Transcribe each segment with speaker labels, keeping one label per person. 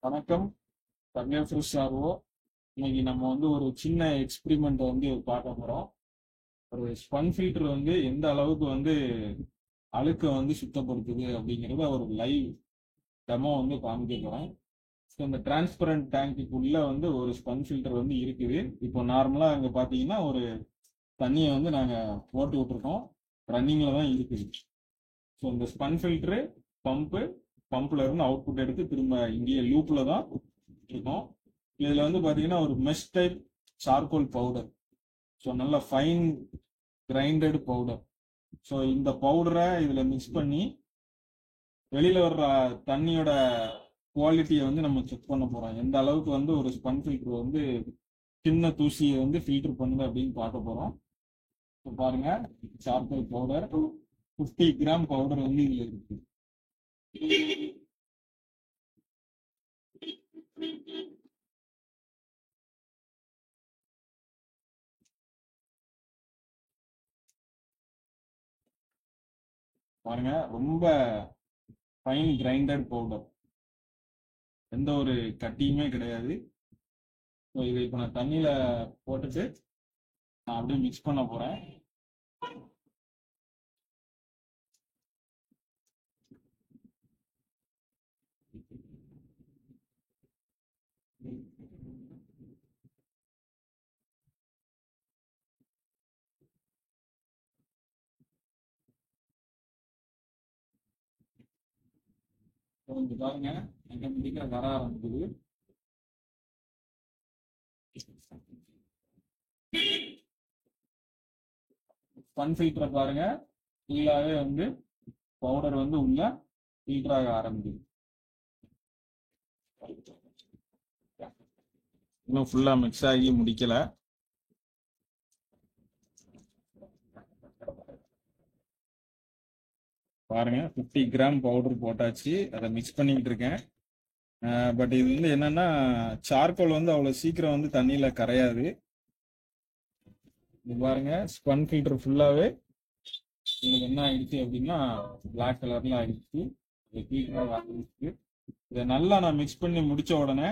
Speaker 1: வணக்கம். தங்கை fresh RO. இன்னைக்கு நம்ம வந்து ஒரு சின்ன எக்ஸ்பிரிமெண்ட் வந்து பார்க்க போறோம். ஒரு ஸ்பன் ஃபில்டர் வந்து எந்த அளவுக்கு வந்து அழுக்கை வந்து சுத்தப்படுத்துது அப்படிங்கிறத ஒரு லைவ் டெமோ வந்து காமிக்க போறேன். ஸோ இந்த டிரான்ஸ்பரண்ட் டேங்க்குள்ள வந்து ஒரு ஸ்பன் ஃபில்டர் வந்து இருக்குது. இப்போ நார்மலா அங்க பாத்தீங்கன்னா ஒரு தண்ணியை வந்து நாங்க போட்டு விட்டுருக்கோம். ரன்னிங்ல தான் இருக்குது. ஸோ இந்த ஸ்பன் ஃபில்டரு பம்பு, பம்ப்ல இருந்து அவுட்புட் எடுத்து திரும்ப இங்கேயே லூப்ல தான் இருக்கும். இதுல வந்து பாத்தீங்கன்னா ஒரு mesh type charcoal powder. So நல்ல ஃபைன் கிரைண்டட் பவுடர். ஸோ இந்த பவுடரை இதுல மிக்ஸ் பண்ணி வெளியில வர்ற தண்ணியோட குவாலிட்டியை வந்து நம்ம செக் பண்ண போறோம். எந்த அளவுக்கு வந்து ஒரு ஸ்பன் ஃபில்டர் வந்து சின்ன தூசியை வந்து ஃபில்டர் பண்ணுது அப்படின்னு பார்க்க போறோம். இப்போ பாருங்க, சார்கோல் பவுடர் 50 கிராம் பவுடர் வந்து இதுல இருக்கு. பாருங்க, ரொம்ப ஃபைன் கிரைண்டட் பவுடர், எந்த ஒரு கட்டியுமே கிடையாது. ஸோ இதை இப்போ நான் தண்ணியில போட்டுட்டு நான் அப்படியே மிக்ஸ் பண்ண போறேன். இங்க பாருங்க, ஆட்டோமேட்டிக்கா வர ஆரம்பிக்குது. ஸ்பன் ஃபில்டரை பாருங்க, ஃபுல்லாவே வந்து பவுடர் வந்து உள்ள ஃபில்டர் ஆக ஆரம்பிக்குது. இன்னும் ஃபுல்லா மிக்ஸ் ஆகி முடிக்கல. பாருங்க, 50 கிராம் பவுடர் போட்டாச்சு. அதை மிக்ஸ் பண்ணிக்கிட்டு இருக்கேன். பட் இது வந்து என்னன்னா, சார்கோல் வந்து அவ்வளவு சீக்கிரம் வந்து தண்ணியில கரையாது. இது பாருங்க, ஸ்பன் ஃபில்டர் ஃபுல்லாவே உங்களுக்கு என்ன ஆயிடுச்சு அப்படின்னா பிளாக் கலர்ல ஆயிடுச்சு. இதை நல்லா நான் மிக்ஸ் பண்ணி முடிச்ச உடனே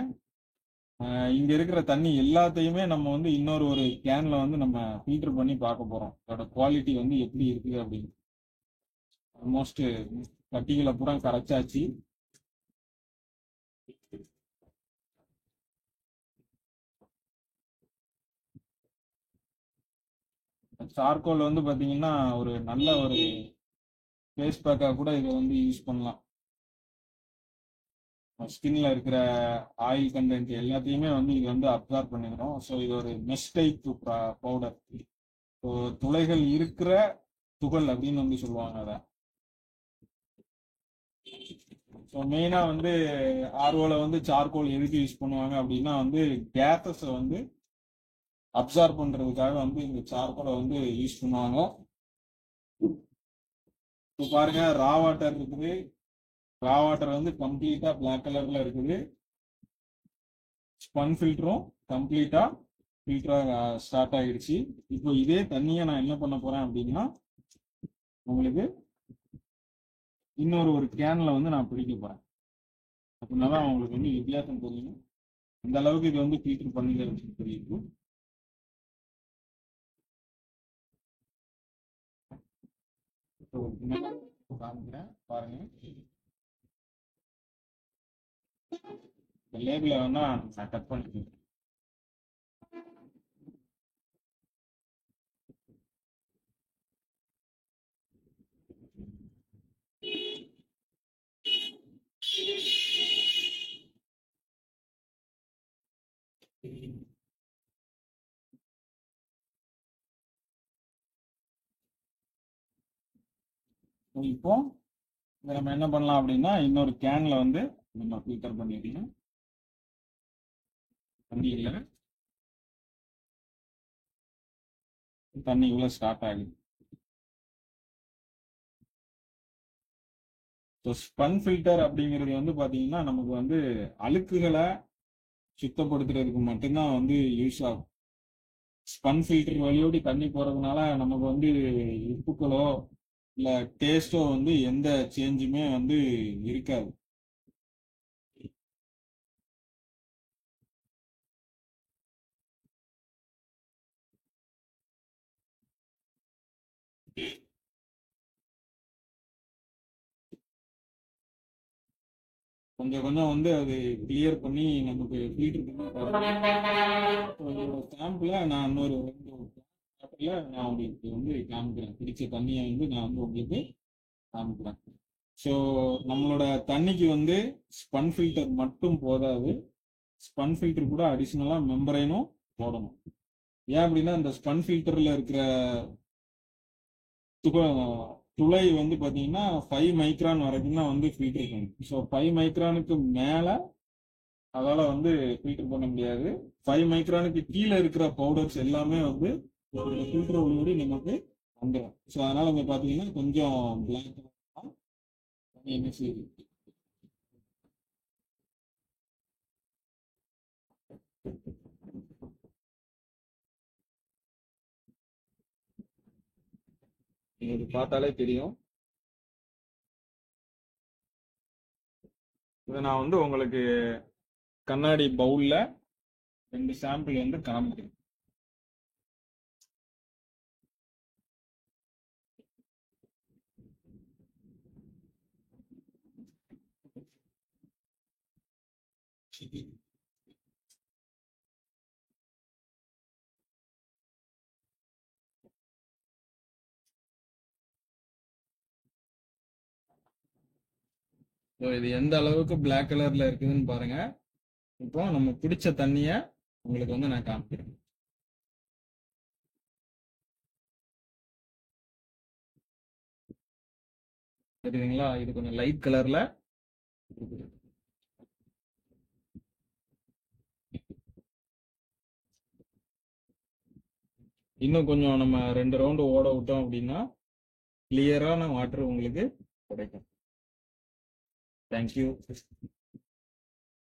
Speaker 1: இங்க இருக்கிற தண்ணி எல்லாத்தையுமே நம்ம வந்து இன்னொரு ஒரு கேன்ல வந்து நம்ம ஃபில்டர் பண்ணி பார்க்க போறோம். அதோட குவாலிட்டி வந்து எப்படி இருக்குது அப்படின்னு. ஆல்மோஸ்ட் கட்டிகளை பூரா கரைச்சாச்சு. சார்கோல் வந்து பாத்தீங்கன்னா ஒரு நல்ல ஒரு ஃபேஸ் பேக்கா கூட இதை வந்து யூஸ் பண்ணலாம். ஸ்கின்ல இருக்கிற ஆயில் கண்டென்ட் எல்லாத்தையுமே வந்து இது வந்து அப்சார்ப் பண்ணிடும். ஸோ இது ஒரு மெஷ் டைப் பவுடர். ஸோ துளைகள் இருக்கிற துகள் அப்படின்னு வந்து சொல்லுவாங்க அதை. ஸோ மெயினாக வந்து ஆர்ஓல வந்து சார்கோல் எதுக்கு யூஸ் பண்ணுவாங்க அப்படின்னா வந்து கேஸஸை வந்து அப்சார்ப் பண்றதுக்காக வந்து இந்த சார்கோலை வந்து யூஸ் பண்ணுவாங்க. இப்போ பாருங்க, ரா வாட்டர் இருக்குது. ரா வாட்டர் வந்து கம்ப்ளீட்டா பிளாக் கலர்ல இருக்குது. ஸ்பன் ஃபில்டரும் கம்ப்ளீட்டா ஃபில்டரா ஸ்டார்ட் ஆகிடுச்சு. இப்போ இதே தண்ணியை நான் என்ன பண்ண போறேன் அப்படின்னா உங்களுக்கு இன்னொரு ஒரு கேன்ல வந்து நான் பிடிக்க போறேன். அப்படின்னாதான் உங்களுக்கு வந்து வித்தியாசம் தெரியும், இந்த அளவுக்கு இது வந்து ஃபில்டர் பண்ணுறது தெரியும். காமிக்கிறேன் பாருங்க. லேபிள வேணா நான் கட் பண்ணிக்கிறேன். இப்போ இதை நம்ம என்ன பண்ணலாம் அப்படின்னா இன்னொரு கேன்ல வந்து நம்ம ஃபில்டர் பண்ணிக்கலாம். தண்ணி இவ்வளவு ஸ்டார்ட் ஆகுது. ஸோ ஸ்பன் ஃபில்டர் அப்படிங்கிறது வந்து பாத்தீங்கன்னா நமக்கு வந்து அழுக்குகளை சுத்தப்படுத்துறதுக்கு மட்டும்தான் வந்து யூஸ் ஆகும். ஸ்பன் ஃபில்டர் வழியோடி தண்ணி போறதுனால நமக்கு வந்து உப்புக்களோ இல்ல டேஸ்டோ வந்து எந்த சேஞ்சுமே வந்து இருக்காது. கொஞ்சம் கொஞ்சம் வந்து அது கிளியர் பண்ணி நமக்கு ஃபில்டர் பண்ணி சாம்பிள நான் இன்னொரு பாட்டில் நான் உங்களுக்கு வந்து காமிக்கிறேன். பிடிச்ச தண்ணியை வந்து நான் வந்து உங்களுக்கு காமிக்கிறேன். ஸோ நம்மளோட தண்ணிக்கு வந்து ஸ்பன் ஃபில்டர் மட்டும் போதாது, ஸ்பன் ஃபில்டர் கூட அடிஷ்னலா மெம்பரைனும் போடணும். ஏன் அப்படின்னா இந்த ஸ்பன் ஃபில்டர்ல இருக்கிற துளை வந்து பாத்தீங்கன்னா 5 மைக்ரான் வரைக்கும் தான் வந்து ஃபில்டர் பண்ணும். ஸோ 5 மைக்ரானுக்கு மேல அதால வந்து ஃபில்டர் பண்ண முடியாது. 5 மைக்ரானுக்கு கீழே இருக்கிற பவுடர்ஸ் எல்லாமே வந்து ஒரு ஃபில்டர் வழியோடு நமக்கு வந்துடும். ஸோ அதனால வந்து பாத்தீங்கன்னா கொஞ்சம் பிளாக் என்ன செய்யுது. இது பார்த்தாலே தெரியும். இதை நான் வந்து உங்களுக்கு கண்ணாடி பவுல்ல 2 சாம்பிள் வந்து காமிக்கிறேன். இது எந்த அளவுக்கு பிளாக் கலர்ல இருக்குதுன்னு பாருங்க. இப்போ நம்ம பிடிச்ச தண்ணிய உங்களுக்கு வந்து நான் காமிக்கிறேன். தெரியுதுங்களா? இது கொஞ்சம் லைட் கலர்ல இருக்குது. இன்னும் கொஞ்சம் நம்ம 2 ரவுண்டு ஓட விட்டோம் அப்படின்னா கிளியரான வாட்டர் உங்களுக்கு கிடைக்கும். தேங்க்யூ.